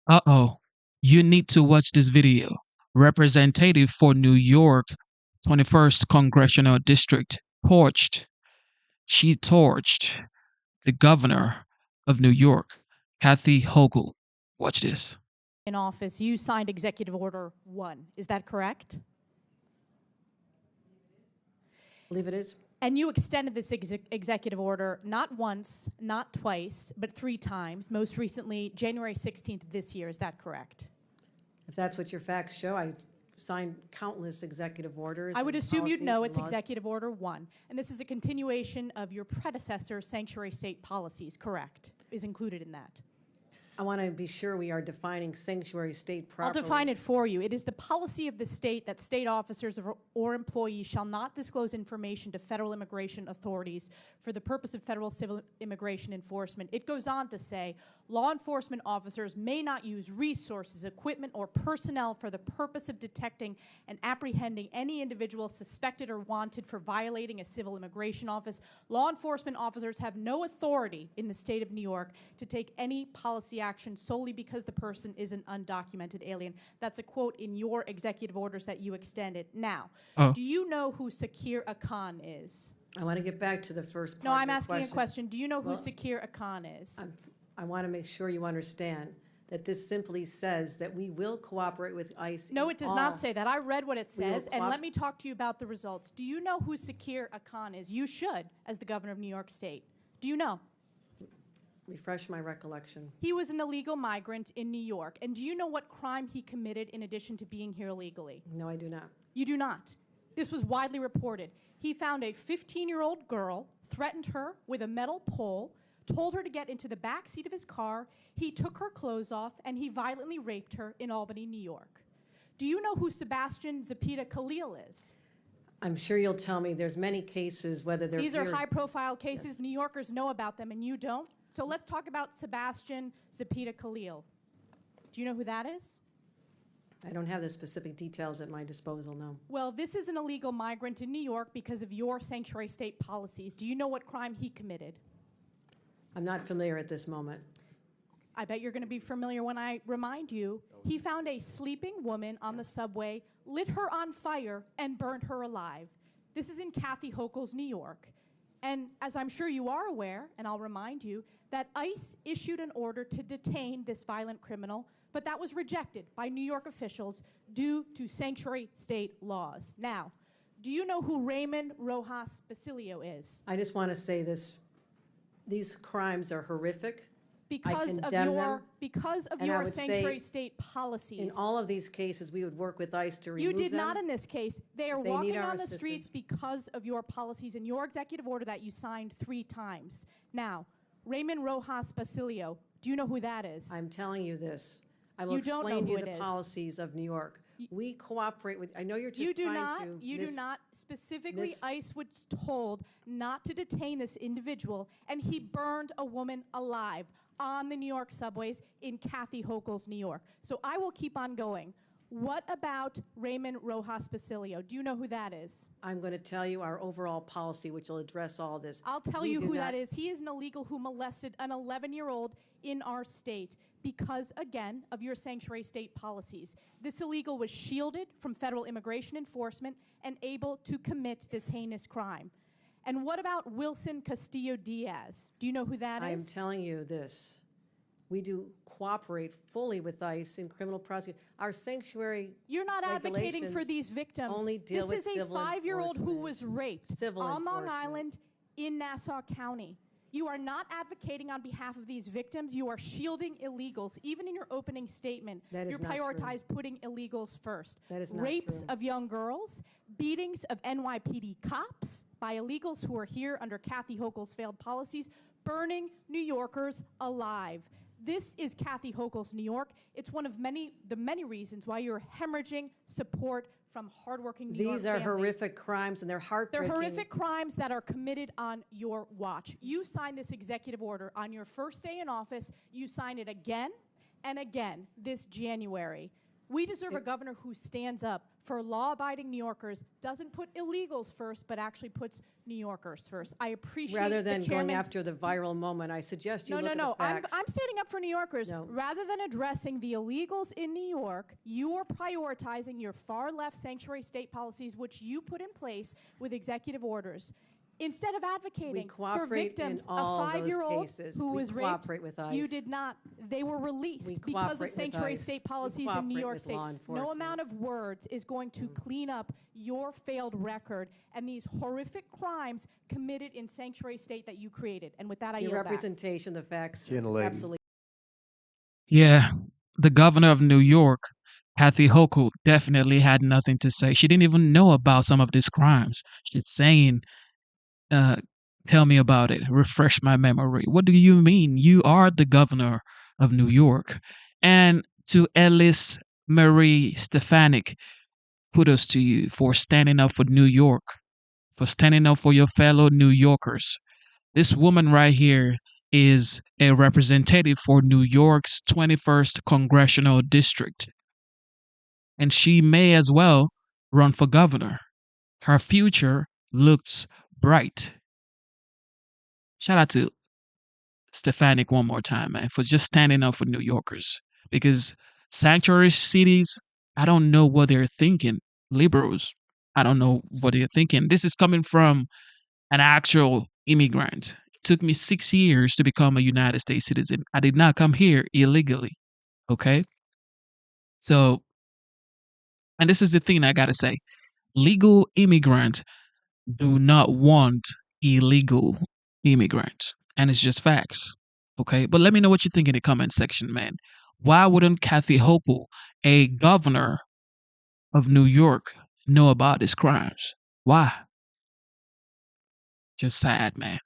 Uh-oh. You need to watch this video. Representative for New York 21st Congressional District torched. She torched the governor of New York, Kathy Hochul. Watch this. In office, you signed Executive Order 1. Is that correct? I believe it is. And you extended this executive order not once, not twice, but 3 times, most recently January 16th of this year. Is that correct? If that's what your facts show, I signed countless executive orders. I would assume you'd know it's laws. Executive Order 1. And this is a continuation of your predecessor's sanctuary state policies, correct? Is included in that. I want to be sure we are defining sanctuary state properly. I'll define it for you. It is the policy of the state that state officers or employees shall not disclose information to federal immigration authorities for the purpose of federal civil immigration enforcement. It goes on to say, law enforcement officers may not use resources, equipment, or personnel for the purpose of detecting and apprehending any individual suspected or wanted for violating a civil immigration office. Law enforcement officers have no authority in the state of New York to take any policy action solely because the person is an undocumented alien. That's a quote in your executive orders that you extended. Now, do you know who Sakir Akan is? I want to get back to the first part. No, I'm of the asking a question. Do you know who Sakir Akan is? I want to make sure you understand that this simply says that we will cooperate with ICE. No, it does not say that. I read what it says, and let me talk to you about the results. Do you know who Sakir Akan is? You should, as the governor of New York State. Do you know? Refresh my recollection. He was an illegal migrant in New York. And do you know what crime he committed in addition to being here illegally? No, I do not. You do not. This was widely reported. He found a 15-year-old girl, threatened her with a metal pole, told her to get into the back seat of his car. He took her clothes off, and he violently raped her in Albany, New York. Do you know who Sebastian Zapita Khalil is? I'm sure you'll tell me there's many cases, whether they're These are high-profile cases. Yes. New Yorkers know about them, and you don't. So let's talk about Sebastian Zapita Khalil. Do you know who that is? I don't have the specific details at my disposal, no. Well, this is an illegal migrant in New York because of your sanctuary state policies. Do you know what crime he committed? I'm not familiar at this moment. I bet you're going to be familiar when I remind you. He found a sleeping woman on the subway, lit her on fire, and burned her alive. This is in Kathy Hochul's New York. And as I'm sure you are aware, and I'll remind you, that ICE issued an order to detain this violent criminal, but that was rejected by New York officials due to sanctuary state laws. Now, do you know who Raymond Rojas Basilio is? I just want to say this. These crimes are horrific. Because of your sanctuary state policies. In all of these cases, we would work with ICE to remove them. You did not in this case. They are walking on the streets because of your policies and your executive order that you signed 3 times. Now, Raymond Rojas Basilio, do you know who that is? I'm telling you this. I will explain to you the policies of New York. We cooperate with, I know you're just trying to. You do not. Specifically, ICE was told not to detain this individual, and he burned a woman alive on the New York subways in Kathy Hochul's New York. So I will keep on going. What about Raymond Rojas Basilio? Do you know who that is? I'm going to tell you our overall policy, which will address all this. I'll tell you who that is. He is an illegal who molested an 11-year-old in our state because, again, of your sanctuary state policies. This illegal was shielded from federal immigration enforcement and able to commit this heinous crime. And what about Wilson Castillo-Diaz? Do you know who that is? I am telling you this. We do cooperate fully with ICE in criminal prosecution. Our sanctuary You're not advocating for these victims. Only deal with This is a 5-year-old who was raped on Long enforcement. Island in Nassau County. You are not advocating on behalf of these victims. You are shielding illegals. Even in your opening statement, you prioritize putting illegals first. That is not Rapes true. of young girls, beatings of NYPD cops by illegals who are here under Kathy Hochul's failed policies, burning New Yorkers alive. This is Kathy Hochul's New York. It's one of the many reasons why you're hemorrhaging support from hardworking New York families. These are horrific crimes, and they're heartbreaking. They're horrific crimes that are committed on your watch. You signed this executive order on your first day in office. You signed it again and again this January. We deserve a governor who stands up for law-abiding New Yorkers, doesn't put illegals first, but actually puts New Yorkers first. I appreciate Rather the than going chairman's- after the viral moment, I suggest you No, look no, at the no. facts. I'm standing up for New Yorkers. No. Rather than addressing the illegals in New York, you are prioritizing your far-left sanctuary state policies, which you put in place with executive orders. Instead of advocating for cooperate victims, in all a those 5-year-old cases. who We was raped, cooperate with ICE. you did not. They were released We because cooperate of with sanctuary ICE. state We policies in New cooperate York with State. law No enforcement. amount of words is going to clean up your failed record and these horrific crimes committed in sanctuary state that you created. And with that, I Your yield back. representation, the facts, Gentle lady. absolutely. Yeah, the governor of New York, Kathy Hochul, definitely had nothing to say. She didn't even know about some of these crimes. She's saying, tell me about it, refresh my memory. What do you mean? You are the governor of New York. And to Ellis Marie Stefanik, kudos to you for standing up for New York, for standing up for your fellow New Yorkers. This woman right here is a representative for New York's 21st Congressional District. And she may as well run for governor. Her future looks bright. Shout out to Stefanik one more time, man, for just standing up for New Yorkers. Because sanctuary cities, I don't know what they're thinking. Liberals, I don't know what they're thinking. This is coming from an actual immigrant. It took me 6 years to become a United States citizen. I did not come here illegally. Okay? So, and this is the thing I gotta say. Legal immigrants do not want illegal immigrants. And it's just facts. Okay? But let me know what you think in the comment section, man. Why wouldn't Kathy Hochul, a governor of New York, know about his crimes? Why? Just sad, man.